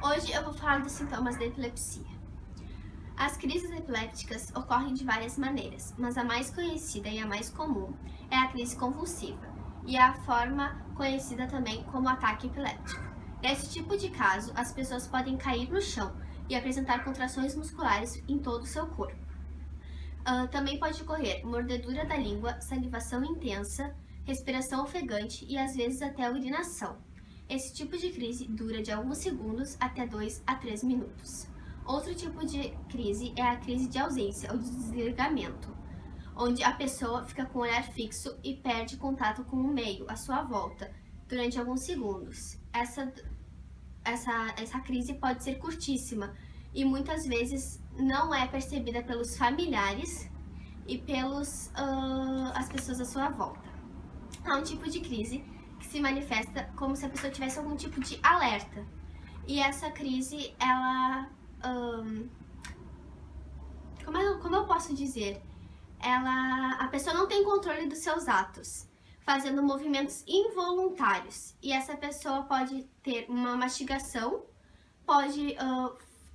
Hoje eu vou falar dos sintomas da epilepsia. As crises epilépticas ocorrem de várias maneiras, mas a mais conhecida e a mais comum é a crise convulsiva, e é a forma conhecida também como ataque epiléptico. Nesse tipo de caso, as pessoas podem cair no chão e apresentar contrações musculares em todo o seu corpo. Também pode ocorrer mordedura da língua, salivação intensa, respiração ofegante e às vezes até urinação. Esse tipo de crise dura de alguns segundos até 2 a 3 minutos. Outro tipo de crise é a crise de ausência ou de desligamento, onde a pessoa fica com o olhar fixo e perde contato com o meio à sua volta durante alguns segundos. Essa crise pode ser curtíssima e muitas vezes não é percebida pelos familiares e pelas as pessoas à sua volta. Há um tipo de crise que se manifesta como se a pessoa tivesse algum tipo de alerta. E essa crise, ela... como eu posso dizer? A pessoa não tem controle dos seus atos, fazendo movimentos involuntários. E essa pessoa pode ter uma mastigação, pode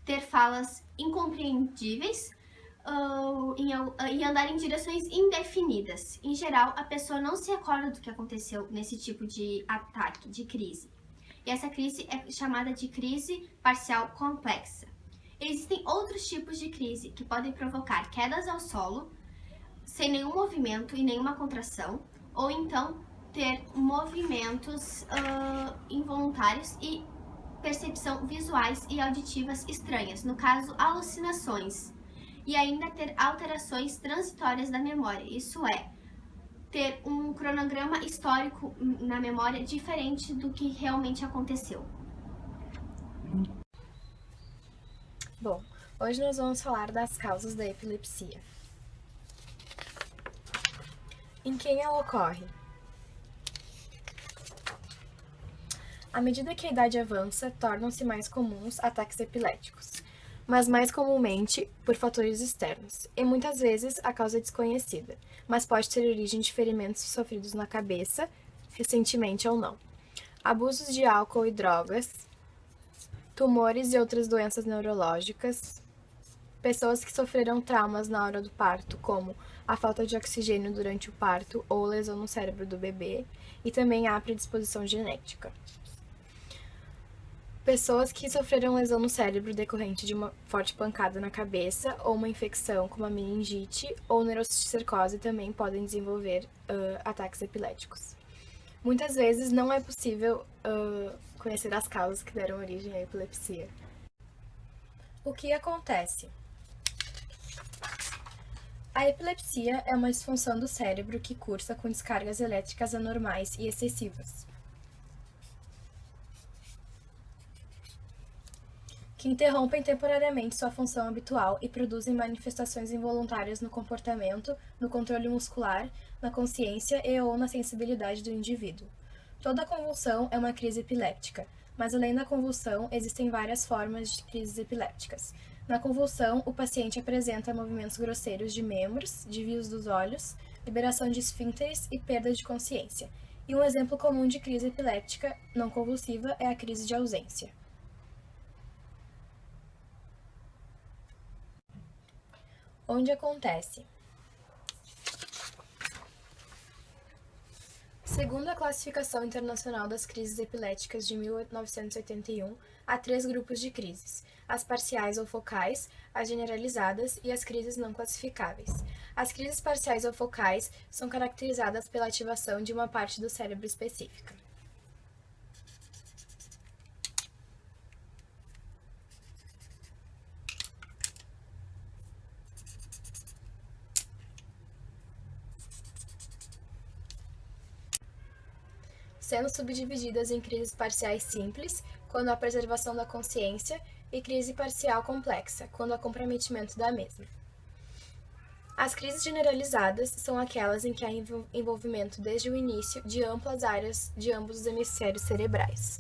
ter falas incompreendíveis, e andar em direções indefinidas. Em geral, a pessoa não se recorda do que aconteceu nesse tipo de ataque, de crise. E essa crise é chamada de crise parcial complexa. Existem outros tipos de crise que podem provocar quedas ao solo, sem nenhum movimento e nenhuma contração, ou então ter movimentos involuntários e percepção visuais e auditivas estranhas, no caso, alucinações. E ainda ter alterações transitórias da memória, isso é, ter um cronograma histórico na memória diferente do que realmente aconteceu. Bom, hoje nós vamos falar das causas da epilepsia. Em quem ela ocorre? À medida que a idade avança, tornam-se mais comuns ataques epiléticos, mas mais comumente por fatores externos, e muitas vezes a causa é desconhecida, mas pode ter origem de ferimentos sofridos na cabeça, recentemente ou não. Abusos de álcool e drogas, tumores e outras doenças neurológicas, pessoas que sofreram traumas na hora do parto, como a falta de oxigênio durante o parto ou lesão no cérebro do bebê, e também há predisposição genética. Pessoas que sofreram lesão no cérebro decorrente de uma forte pancada na cabeça ou uma infecção como a meningite ou neurocisticercose também podem desenvolver ataques epiléticos. Muitas vezes não é possível conhecer as causas que deram origem à epilepsia. O que acontece? A epilepsia é uma disfunção do cérebro que cursa com descargas elétricas anormais e excessivas, que interrompem temporariamente sua função habitual e produzem manifestações involuntárias no comportamento, no controle muscular, na consciência e ou na sensibilidade do indivíduo. Toda convulsão é uma crise epiléptica, mas além da convulsão, existem várias formas de crises epilépticas. Na convulsão, o paciente apresenta movimentos grosseiros de membros, desvios dos olhos, liberação de esfíncteres e perda de consciência. E um exemplo comum de crise epiléptica não convulsiva é a crise de ausência. Onde acontece? Segundo a Classificação Internacional das Crises Epiléticas de 1981, há 3 grupos de crises: as parciais ou focais, as generalizadas e as crises não classificáveis. As crises parciais ou focais são caracterizadas pela ativação de uma parte do cérebro específica. Sendo subdivididas em crises parciais simples, quando há preservação da consciência, e crise parcial complexa, quando há comprometimento da mesma. As crises generalizadas são aquelas em que há envolvimento desde o início de amplas áreas de ambos os hemisférios cerebrais.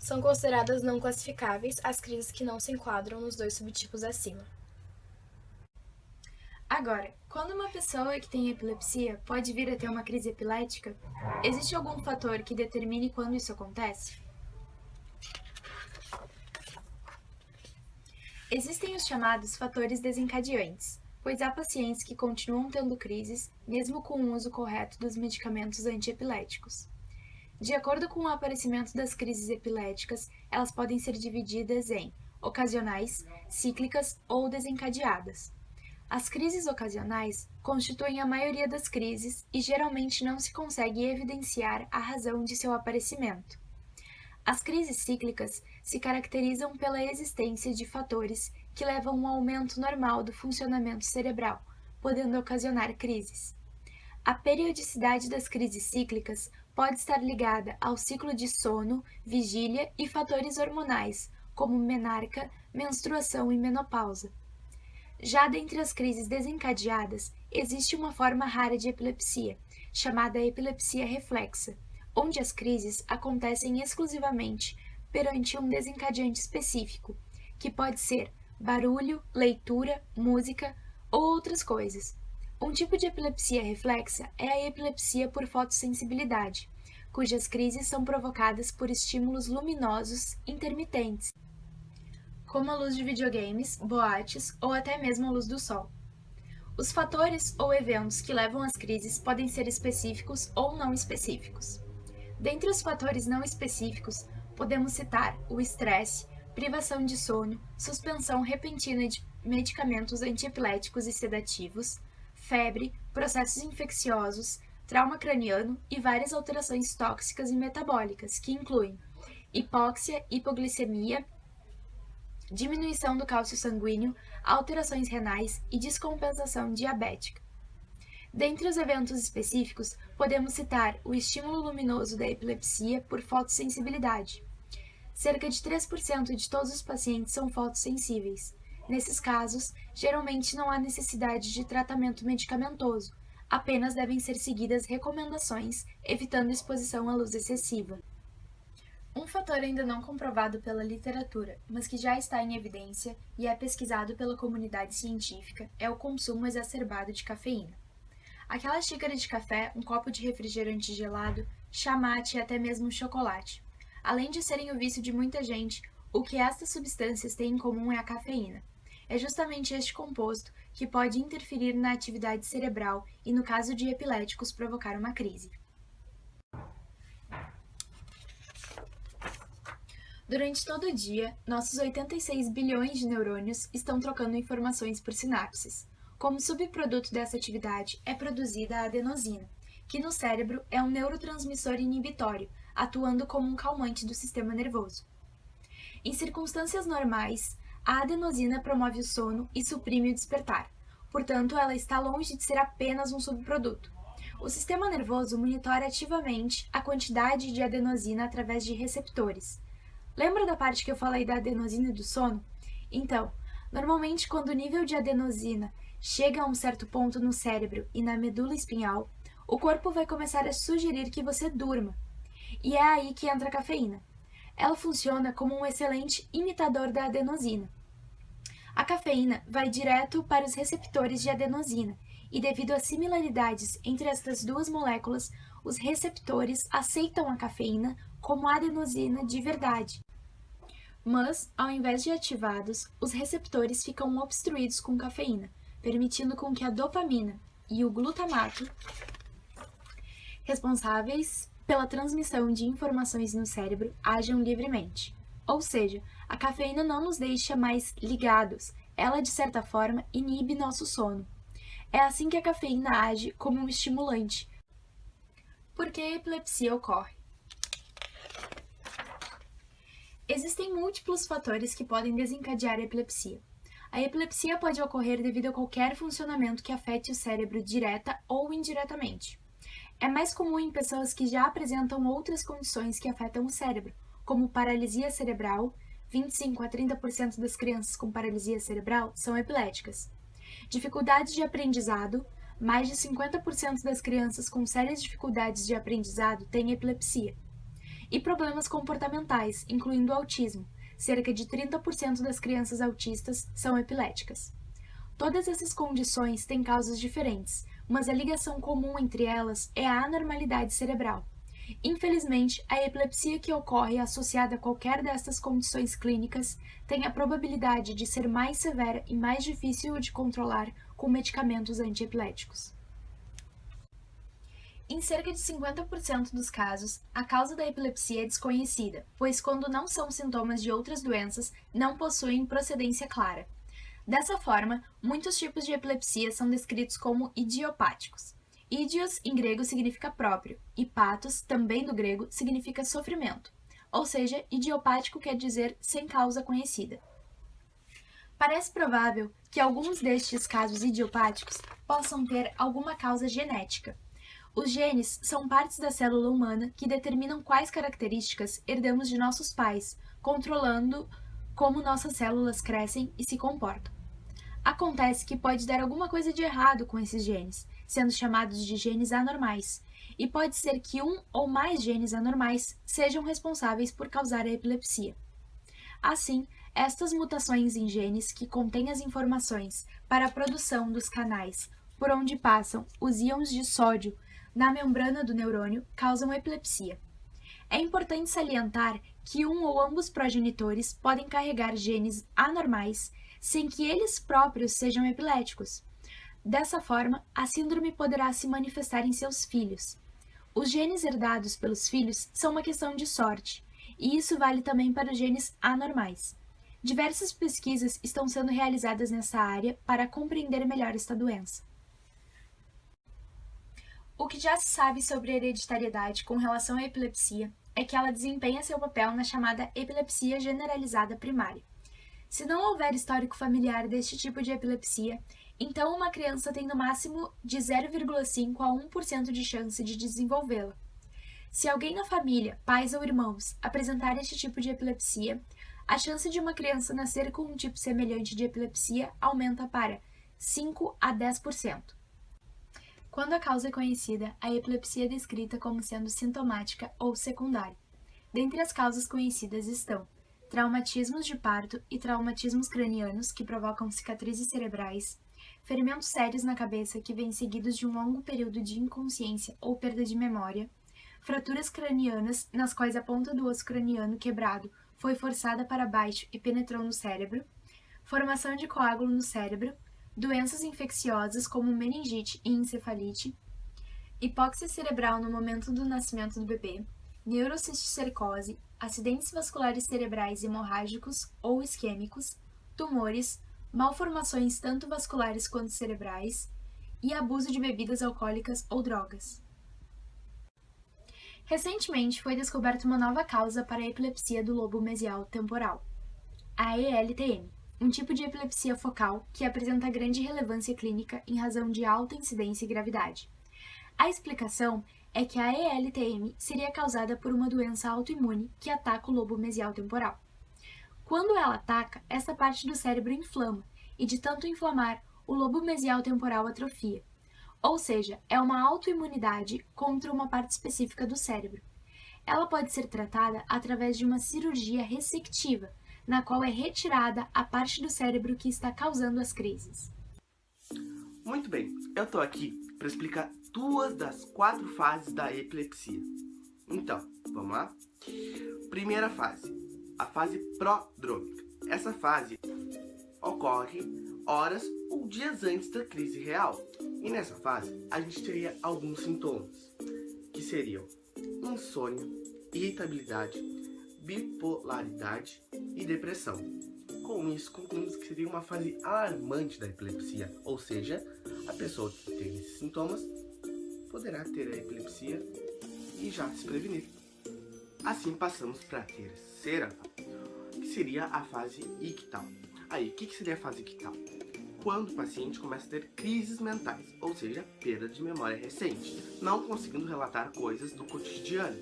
São consideradas não classificáveis as crises que não se enquadram nos 2 subtipos acima. Agora, quando uma pessoa que tem epilepsia pode vir a ter uma crise epilética, existe algum fator que determine quando isso acontece? Existem os chamados fatores desencadeantes, pois há pacientes que continuam tendo crises mesmo com o uso correto dos medicamentos antiepiléticos. De acordo com o aparecimento das crises epiléticas, elas podem ser divididas em ocasionais, cíclicas ou desencadeadas. As crises ocasionais constituem a maioria das crises e geralmente não se consegue evidenciar a razão de seu aparecimento. As crises cíclicas se caracterizam pela existência de fatores que levam a um aumento normal do funcionamento cerebral, podendo ocasionar crises. A periodicidade das crises cíclicas pode estar ligada ao ciclo de sono, vigília e fatores hormonais, como menarca, menstruação e menopausa. Já dentre as crises desencadeadas, existe uma forma rara de epilepsia, chamada epilepsia reflexa, onde as crises acontecem exclusivamente perante um desencadeante específico, que pode ser barulho, leitura, música ou outras coisas. Um tipo de epilepsia reflexa é a epilepsia por fotossensibilidade, cujas crises são provocadas por estímulos luminosos intermitentes, como a luz de videogames, boates ou até mesmo a luz do sol. Os fatores ou eventos que levam às crises podem ser específicos ou não específicos. Dentre os fatores não específicos, podemos citar o estresse, privação de sono, suspensão repentina de medicamentos antiepiléticos e sedativos, febre, processos infecciosos, trauma craniano e várias alterações tóxicas e metabólicas, que incluem hipóxia, hipoglicemia, diminuição do cálcio sanguíneo, alterações renais e descompensação diabética. Dentre os eventos específicos, podemos citar o estímulo luminoso da epilepsia por fotossensibilidade. Cerca de 3% de todos os pacientes são fotossensíveis. Nesses casos, geralmente não há necessidade de tratamento medicamentoso, apenas devem ser seguidas recomendações, evitando exposição à luz excessiva. Um fator ainda não comprovado pela literatura, mas que já está em evidência e é pesquisado pela comunidade científica, é o consumo exacerbado de cafeína. Aquela xícara de café, um copo de refrigerante gelado, chá mate e até mesmo chocolate. Além de serem o vício de muita gente, o que estas substâncias têm em comum é a cafeína. É justamente este composto que pode interferir na atividade cerebral e, no caso de epiléticos, provocar uma crise. Durante todo o dia, nossos 86 bilhões de neurônios estão trocando informações por sinapses. Como subproduto dessa atividade é produzida a adenosina, que no cérebro é um neurotransmissor inibitório, atuando como um calmante do sistema nervoso. Em circunstâncias normais, a adenosina promove o sono e suprime o despertar, portanto, ela está longe de ser apenas um subproduto. O sistema nervoso monitora ativamente a quantidade de adenosina através de receptores. Lembra da parte que eu falei da adenosina e do sono? Então, normalmente quando o nível de adenosina chega a um certo ponto no cérebro e na medula espinhal, o corpo vai começar a sugerir que você durma. E é aí que entra a cafeína. Ela funciona como um excelente imitador da adenosina. A cafeína vai direto para os receptores de adenosina, e devido às similaridades entre estas duas moléculas, os receptores aceitam a cafeína como adenosina de verdade. Mas, ao invés de ativados, os receptores ficam obstruídos com cafeína, permitindo com que a dopamina e o glutamato, responsáveis pela transmissão de informações no cérebro, ajam livremente. Ou seja, a cafeína não nos deixa mais ligados, ela, de certa forma, inibe nosso sono. É assim que a cafeína age como um estimulante. Por que a epilepsia ocorre? Existem múltiplos fatores que podem desencadear a epilepsia. A epilepsia pode ocorrer devido a qualquer funcionamento que afete o cérebro direta ou indiretamente. É mais comum em pessoas que já apresentam outras condições que afetam o cérebro, como paralisia cerebral. 25 a 30% das crianças com paralisia cerebral são epiléticas. Dificuldades de aprendizado. Mais de 50% das crianças com sérias dificuldades de aprendizado têm epilepsia. E problemas comportamentais, incluindo o autismo. Cerca de 30% das crianças autistas são epiléticas. Todas essas condições têm causas diferentes, mas a ligação comum entre elas é a anormalidade cerebral. Infelizmente, a epilepsia que ocorre associada a qualquer destas condições clínicas tem a probabilidade de ser mais severa e mais difícil de controlar com medicamentos antiepiléticos. Em cerca de 50% dos casos, a causa da epilepsia é desconhecida, pois quando não são sintomas de outras doenças, não possuem procedência clara. Dessa forma, muitos tipos de epilepsia são descritos como idiopáticos. Idios, em grego, significa próprio, e patos, também do grego, significa sofrimento. Ou seja, idiopático quer dizer sem causa conhecida. Parece provável que alguns destes casos idiopáticos possam ter alguma causa genética. Os genes são partes da célula humana que determinam quais características herdamos de nossos pais, controlando como nossas células crescem e se comportam. Acontece que pode dar alguma coisa de errado com esses genes, sendo chamados de genes anormais, e pode ser que um ou mais genes anormais sejam responsáveis por causar a epilepsia. Assim, estas mutações em genes que contêm as informações para a produção dos canais por onde passam os íons de sódio na membrana do neurônio causam epilepsia. É importante salientar que um ou ambos progenitores podem carregar genes anormais sem que eles próprios sejam epiléticos. Dessa forma, a síndrome poderá se manifestar em seus filhos. Os genes herdados pelos filhos são uma questão de sorte, e isso vale também para os genes anormais. Diversas pesquisas estão sendo realizadas nessa área para compreender melhor esta doença. O que já se sabe sobre a hereditariedade com relação à epilepsia é que ela desempenha seu papel na chamada epilepsia generalizada primária. Se não houver histórico familiar deste tipo de epilepsia, então uma criança tem no máximo de 0,5 a 1% de chance de desenvolvê-la. Se alguém na família, pais ou irmãos, apresentar este tipo de epilepsia, a chance de uma criança nascer com um tipo semelhante de epilepsia aumenta para 5 a 10%. Quando a causa é conhecida, a epilepsia é descrita como sendo sintomática ou secundária. Dentre as causas conhecidas estão traumatismos de parto e traumatismos cranianos que provocam cicatrizes cerebrais, ferimentos sérios na cabeça que vêm seguidos de um longo período de inconsciência ou perda de memória, fraturas cranianas nas quais a ponta do osso craniano quebrado foi forçada para baixo e penetrou no cérebro, formação de coágulo no cérebro, doenças infecciosas como meningite e encefalite, hipóxia cerebral no momento do nascimento do bebê, neurocisticercose, acidentes vasculares cerebrais hemorrágicos ou isquêmicos, tumores, malformações tanto vasculares quanto cerebrais e abuso de bebidas alcoólicas ou drogas. Recentemente foi descoberta uma nova causa para a epilepsia do lobo mesial temporal, a ELTM, um tipo de epilepsia focal que apresenta grande relevância clínica em razão de alta incidência e gravidade. A explicação é que a ELTM seria causada por uma doença autoimune que ataca o lobo mesial temporal. Quando ela ataca, essa parte do cérebro inflama, e de tanto inflamar, o lobo mesial temporal atrofia. Ou seja, é uma autoimunidade contra uma parte específica do cérebro. Ela pode ser tratada através de uma cirurgia ressectiva, na qual é retirada a parte do cérebro que está causando as crises. Muito bem, eu tô aqui para explicar 2 das 4 fases da epilepsia. Então, vamos lá? Primeira fase, a fase prodrômica. Essa fase ocorre horas ou dias antes da crise real. E nessa fase, a gente teria alguns sintomas, que seriam insônia, irritabilidade, bipolaridade e depressão. Com isso, concluímos que seria uma fase alarmante da epilepsia, ou seja, a pessoa que tem esses sintomas poderá ter a epilepsia e já se prevenir. Assim, passamos para a terceira fase, que seria a fase ictal. Aí, o que seria a fase ictal? Quando o paciente começa a ter crises mentais, ou seja, perda de memória recente, não conseguindo relatar coisas do cotidiano.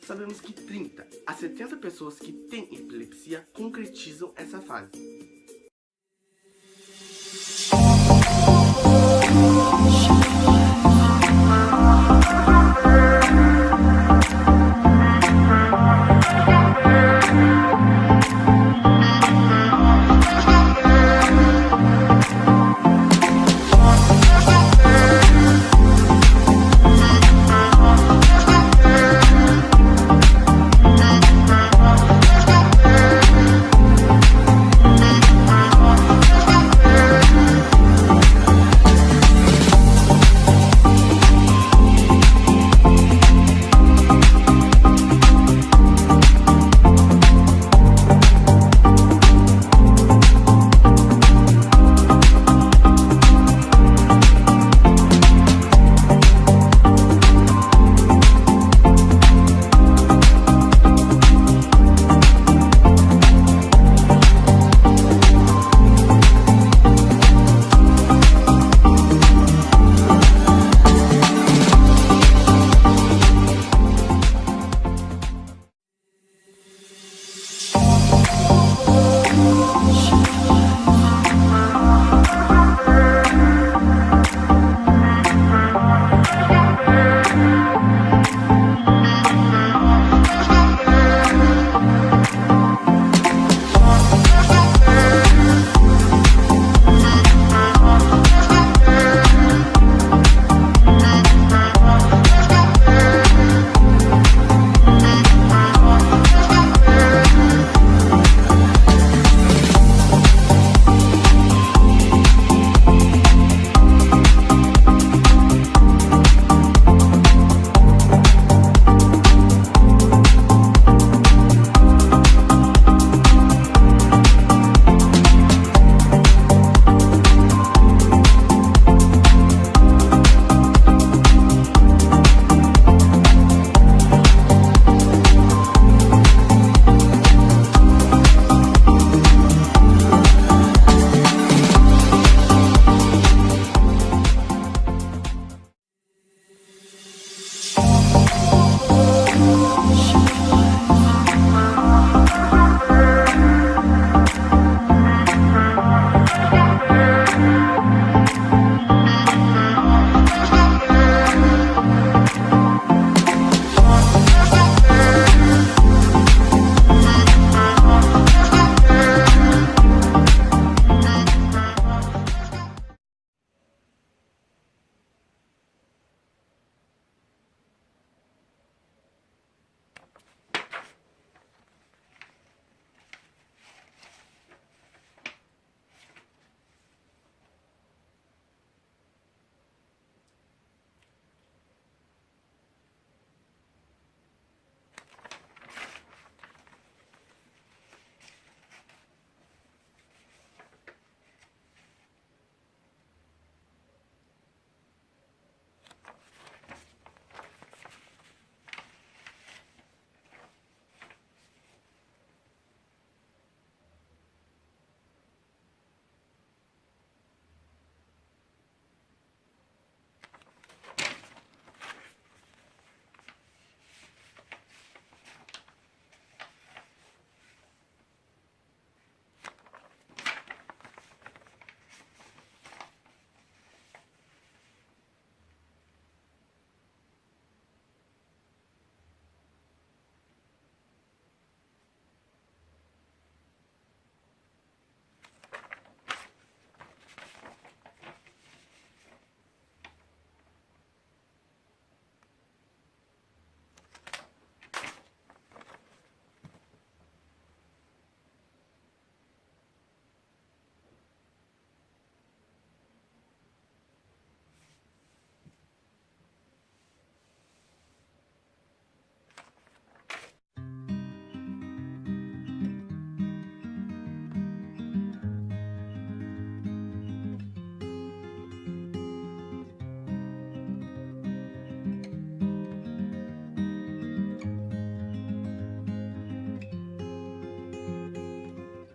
Sabemos que 30 a 70 pessoas que têm epilepsia concretizam essa fase.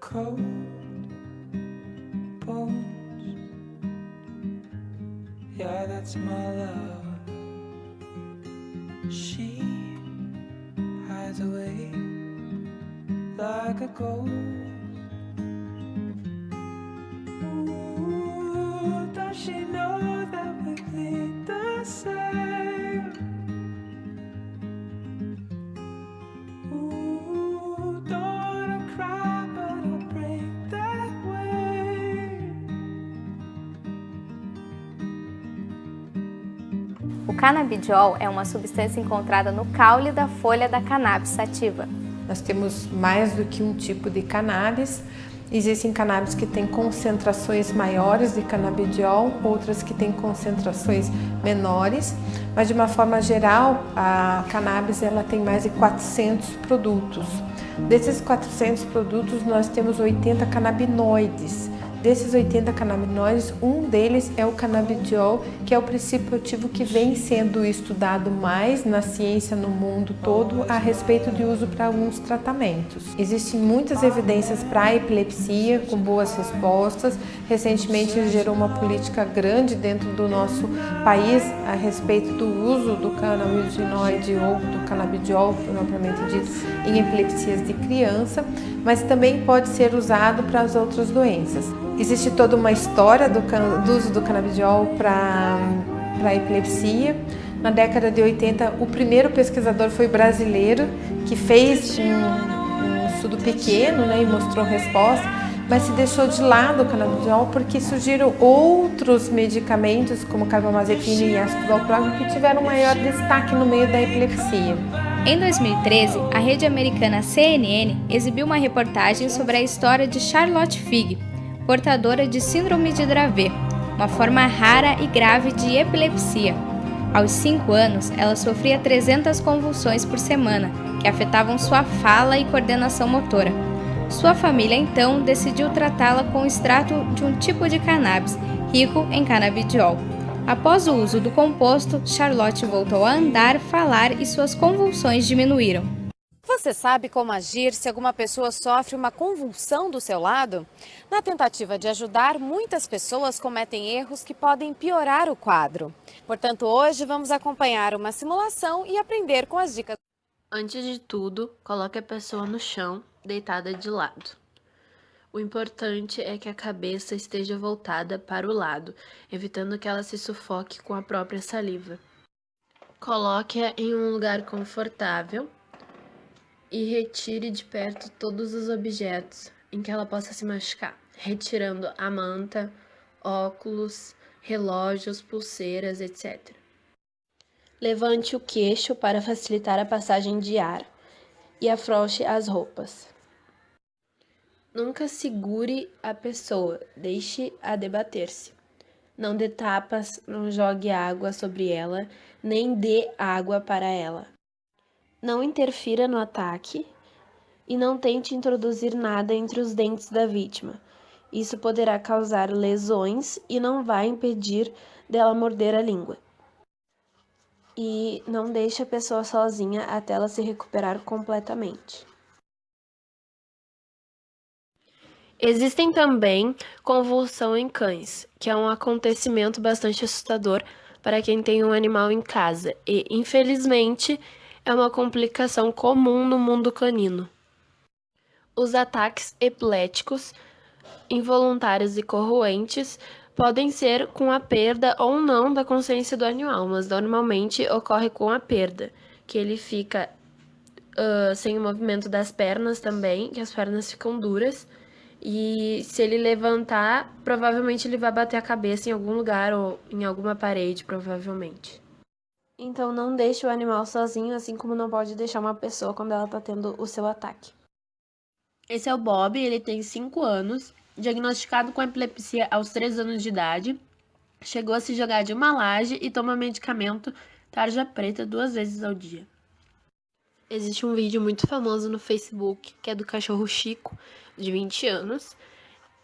cold bones. Yeah, that's my love. She hides away like a ghost. Ooh, does she know that we bleed the same? Ooh, don't wanna cry, but I'll break that way. O canabidiol é uma substância encontrada no caule da folha da cannabis sativa. Nós temos mais do que um tipo de cannabis. Existem cannabis que têm concentrações maiores de canabidiol, outras que têm concentrações menores, mas de uma forma geral, a cannabis ela tem mais de 400 produtos. Desses 400 produtos, nós temos 80 canabinoides. Desses 80 canabinoides, um deles é o canabidiol, que é o princípio ativo que vem sendo estudado mais na ciência no mundo todo a respeito de uso para alguns tratamentos. Existem muitas evidências para a epilepsia com boas respostas. Recentemente gerou uma política grande dentro do nosso país a respeito do uso do canabinoide ou do canabidiol, propriamente dito, em epilepsias de criança, mas também pode ser usado para as outras doenças. Existe toda uma história do uso do canabidiol para a epilepsia. Na década de 80, o primeiro pesquisador foi brasileiro, que fez um estudo pequeno, né, e mostrou resposta, mas se deixou de lado o canabidiol porque surgiram outros medicamentos, como carbamazepina e ácido valproico, que tiveram maior destaque no meio da epilepsia. Em 2013, a rede americana CNN exibiu uma reportagem sobre a história de Charlotte Fig, portadora de síndrome de Dravet, uma forma rara e grave de epilepsia. Aos 5 anos, ela sofria 300 convulsões por semana, que afetavam sua fala e coordenação motora. Sua família, então, decidiu tratá-la com extrato de um tipo de cannabis, rico em canabidiol. Após o uso do composto, Charlotte voltou a andar, falar e suas convulsões diminuíram. Você sabe como agir se alguma pessoa sofre uma convulsão do seu lado? Na tentativa de ajudar, muitas pessoas cometem erros que podem piorar o quadro. Portanto, hoje vamos acompanhar uma simulação e aprender com as dicas. Antes de tudo, coloque a pessoa no chão, deitada de lado. O importante é que a cabeça esteja voltada para o lado, evitando que ela se sufoque com a própria saliva. Coloque-a em um lugar confortável e retire de perto todos os objetos em que ela possa se machucar, retirando a manta, óculos, relógios, pulseiras, etc. Levante o queixo para facilitar a passagem de ar e afrouxe as roupas. Nunca segure a pessoa, deixe-a debater-se. Não dê tapas, não jogue água sobre ela, nem dê água para ela. Não interfira no ataque e não tente introduzir nada entre os dentes da vítima. Isso poderá causar lesões e não vai impedir dela morder a língua. E não deixe a pessoa sozinha até ela se recuperar completamente. Existem também convulsão em cães, que é um acontecimento bastante assustador para quem tem um animal em casa e, infelizmente, é uma complicação comum no mundo canino. Os ataques epiléticos, involuntários e corroentes podem ser com a perda ou não da consciência do animal, mas normalmente ocorre com a perda, que ele fica sem o movimento das pernas também, que as pernas ficam duras, e se ele levantar, provavelmente ele vai bater a cabeça em algum lugar ou em alguma parede, provavelmente. Então não deixe o animal sozinho, assim como não pode deixar uma pessoa quando ela está tendo o seu ataque. Esse é o Bob, ele tem 5 anos, diagnosticado com epilepsia aos 3 anos de idade, chegou a se jogar de uma laje e toma medicamento tarja preta 2 vezes ao dia. Existe um vídeo muito famoso no Facebook, que é do cachorro Chico, de 20 anos,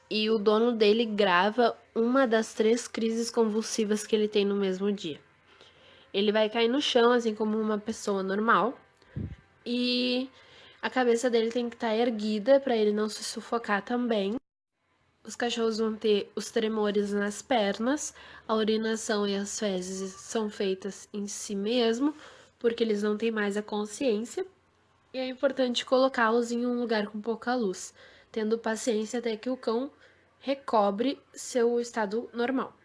e o dono dele grava uma das 3 crises convulsivas que ele tem no mesmo dia. Ele vai cair no chão, assim como uma pessoa normal, e A cabeça dele tem que estar erguida para ele não se sufocar também. Os cachorros vão ter os tremores nas pernas, a urinação e as fezes são feitas em si mesmo, porque eles não têm mais a consciência. E é importante colocá-los em um lugar com pouca luz, tendo paciência até que o cão recobre seu estado normal.